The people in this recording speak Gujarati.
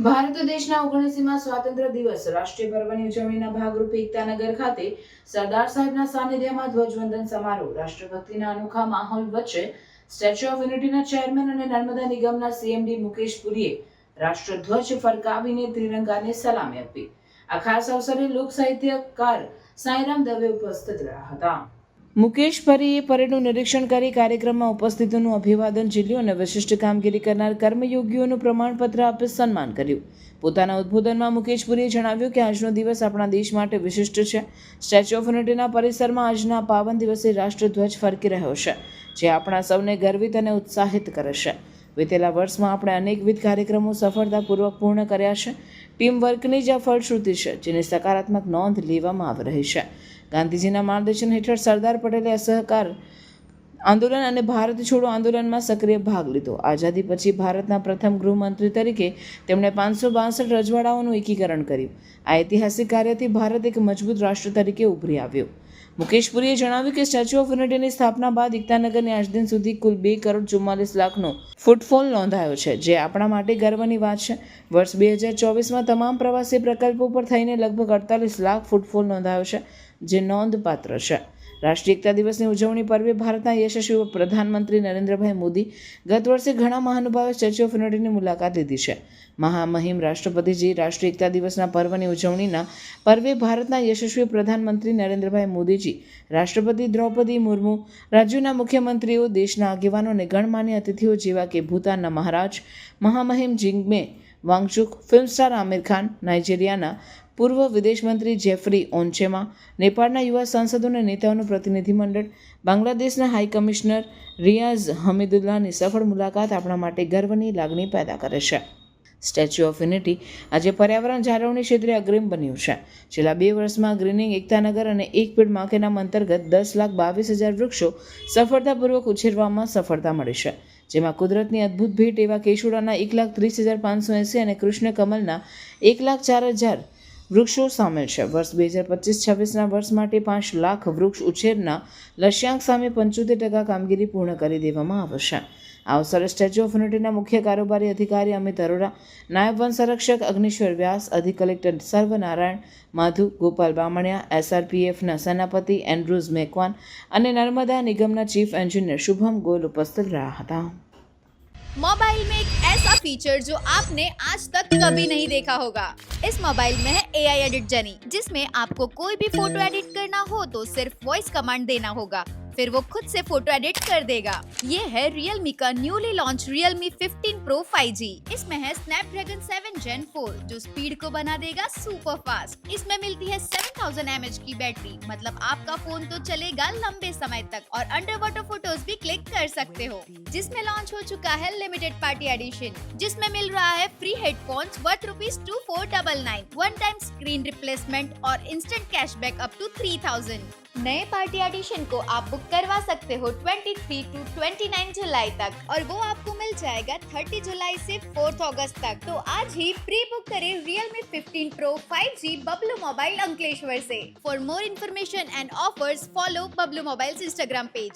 ભારત દેશના 79મા સ્વાતંત્ર્ય દિવસ રાષ્ટ્રીય પર્વની ઉજવણીના ભાગરૂપે એકતાનગર ખાતે સરદાર સાહેબના સાનિધ્યમાં ધ્વજવંદન સમારોહ રાષ્ટ્રભક્તિના અનોખા માહોલ વચ્ચે સ્ટેચ્યુ ઓફ યુનિટીના ચેરમેન અને નર્મદા નિગમના સીએમડી મુકેશ પુરીએ રાષ્ટ્રધ્વજ ફરકાવીને ત્રિરંગાને સલામી આપી. આ ખાસ અવસરે લોક સાહિત્યકાર સાંઈરામ દવે ઉપસ્થિત રહ્યા હતા. મુકેશ પરીએ પરેડનું નિરીક્ષણ કરી કાર્યક્રમમાં ઉપસ્થિતોનું અભિવાદન ઝીલ્યું અને વિશિષ્ટ કામગીરી કરનાર કર્મયોગીઓનું પ્રમાણપત્ર આપી સન્માન કર્યું. પોતાના ઉદ્બોધનમાં મુકેશ પુરીએ જણાવ્યું કે આજનો દિવસ આપણા દેશ માટે વિશિષ્ટ છે. સ્ટેચ્યુ ઓફ યુનિટીના પરિસરમાં આજના પાવન દિવસે રાષ્ટ્રધ્વજ ફરકી રહ્યો છે, જે આપણા સૌને ગર્વિત અને ઉત્સાહિત કરે છે. વિતેલા વર્ષમાં આપણે અનેકવિધ કાર્યક્રમો સફળતાપૂર્વક પૂર્ણ કર્યા છે. ટીમ વર્કની જ આ ફળશ્રુતિ છે, જેની સકારાત્મક નોંધ લેવામાં આવી રહી છે. ગાંધીજીના માર્ગદર્શન હેઠળ સરદાર પટેલે અસહકાર આંદોલન અને ભારત છોડો આંદોલનમાં સક્રિય ભાગ લીધો. આઝાદી પછી ભારતના પ્રથમ ગૃહમંત્રી તરીકે તેમણે 562 રજવાડાઓનું એકીકરણ કર્યું. આ ઐતિહાસિક કાર્યથી ભારત એક મજબૂત રાષ્ટ્ર તરીકે ઉભરી આવ્યો. મુકેશ પુરીએ જણાવ્યું કે સ્ટેચ્યુ ઓફ યુનિટીની સ્થાપના બાદ એકતાનગરની આજ દિન સુધી કુલ 2,44,00,000નો ફૂટફોલ નોંધાયો છે, જે આપણા માટે ગર્વની વાત છે. વર્ષ 2024માં તમામ પ્રવાસી પ્રકલ્પો પર થઈને લગભગ 48 લાખ ફૂટફોલ નોંધાયો છે, જે નોંધપાત્ર છે. રાષ્ટ્રીય એકતા દિવસની ઉજવણી પર્વે ભારતના યશસ્વી પ્રધાનમંત્રી નરેન્દ્રભાઈ મોદી ગત વર્ષે ઘણા મહાનુભાવોએ સ્ટેચ્યુ ઓફ યુનિટીની મુલાકાત લીધી છે. મહામહિમ રાષ્ટ્રપતિજી રાષ્ટ્રીય એકતા દિવસના પર્વની ઉજવણીના પર્વે ભારતના યશસ્વી પ્રધાનમંત્રી નરેન્દ્રભાઈ મોદીજી, રાષ્ટ્રપતિ દ્રૌપદી મુર્મુ, રાજ્યોના મુખ્યમંત્રીઓ, દેશના આગેવાનો અને ગણમાન્ય અતિથિઓ જેવા કે ભૂતાનના મહારાજ મહામહિમ જિગ્મે વાંગચુક, ફિલ્મ સ્ટાર આમિર ખાન, નાઇજીરિયાના પૂર્વ વિદેશમંત્રી જેફરી ઓન્ચેમા, નેપાળના યુવા સાંસદો અને નેતાઓનું પ્રતિનિધિમંડળ, બાંગ્લાદેશના હાઈ કમિશનર રિયાઝ હમીદુલ્લાની સફળ મુલાકાત આપણા માટે ગર્વની લાગણી પેદા કરે છે. સ્ટેચ્યુ ઓફ યુનિટી આજે પર્યાવરણ જાળવણી ક્ષેત્રે અગ્રીમ બન્યું છે. છેલ્લા 2 વર્ષમાં ગ્રીનિંગ એકતાનગર અને એક પેડ માં કે નામ અંતર્ગત 10,22,000 વૃક્ષો સફળતાપૂર્વક ઉછેરવામાં સફળતા મળી છે, જેમાં કુદરતની અદ્ભુત ભેટ એવા કેશોડાના 1,30,580 અને કૃષ્ણ કમલના 1,04,000 વૃક્ષો સામેલ છે. વર્ષ 2025-26ના વર્ષ માટે 5 લાખ વૃક્ષ ઉછેરના લક્ષ્યાંક સામે 75% કામગીરી પૂર્ણ કરી દેવામાં આવશે. આ અવસરે સ્ટેચ્યુ ઓફ યુનિટીના મુખ્ય કારોબારી અધિકારી અમિત અરોરા, નાયબ વન સંરક્ષક અગ્નિશ્વર વ્યાસ, અધિક કલેક્ટર સર્વનારાયણ માધુ, ગોપાલ બામણિયા, SRPFના સેનાપતિ એન્ડ્રુઝ મેકવાન અને નર્મદા નિગમના ચીફ એન્જિનિयर શુભમ ગોયલ ઉપસ્થિત રહ્યા હતા. मोबाइल में एक ऐसा फीचर जो आपने आज तक कभी नहीं देखा होगा. इस मोबाइल में है AI एडिट जनी, जिसमें आपको कोई भी फोटो एडिट करना हो तो सिर्फ वॉइस कमांड देना होगा, फिर वो खुद से फोटो एडिट कर देगा. ये है Realme का newly launch Realme 15 Pro 5G. इसमें है Snapdragon 7 Gen 4 जो स्पीड को बना देगा सुपर फास्ट. इसमें मिलती है 7000 mAh की बैटरी, मतलब आपका फोन तो चलेगा लंबे समय तक और अंडर वाटर फोटोज भी क्लिक कर सकते हो. जिसमें लॉन्च हो चुका है लिमिटेड पार्टी एडिशन, जिसमें मिल रहा है free headphones worth ₹2499, one time screen replacement और इंस्टेंट कैशबैक अप टू 3000. नए पार्टी एडिशन को आप बुक करवा सकते हो 23 to 29 जुलाई तक और वो आपको मिल जाएगा 30 जुलाई से 4 अगस्त तक. तो आज ही प्री बुक करें Realme 15 Pro 5G Bablu mobile Ankleshwar से. For more information and offers follow Bablu mobiles Instagram page.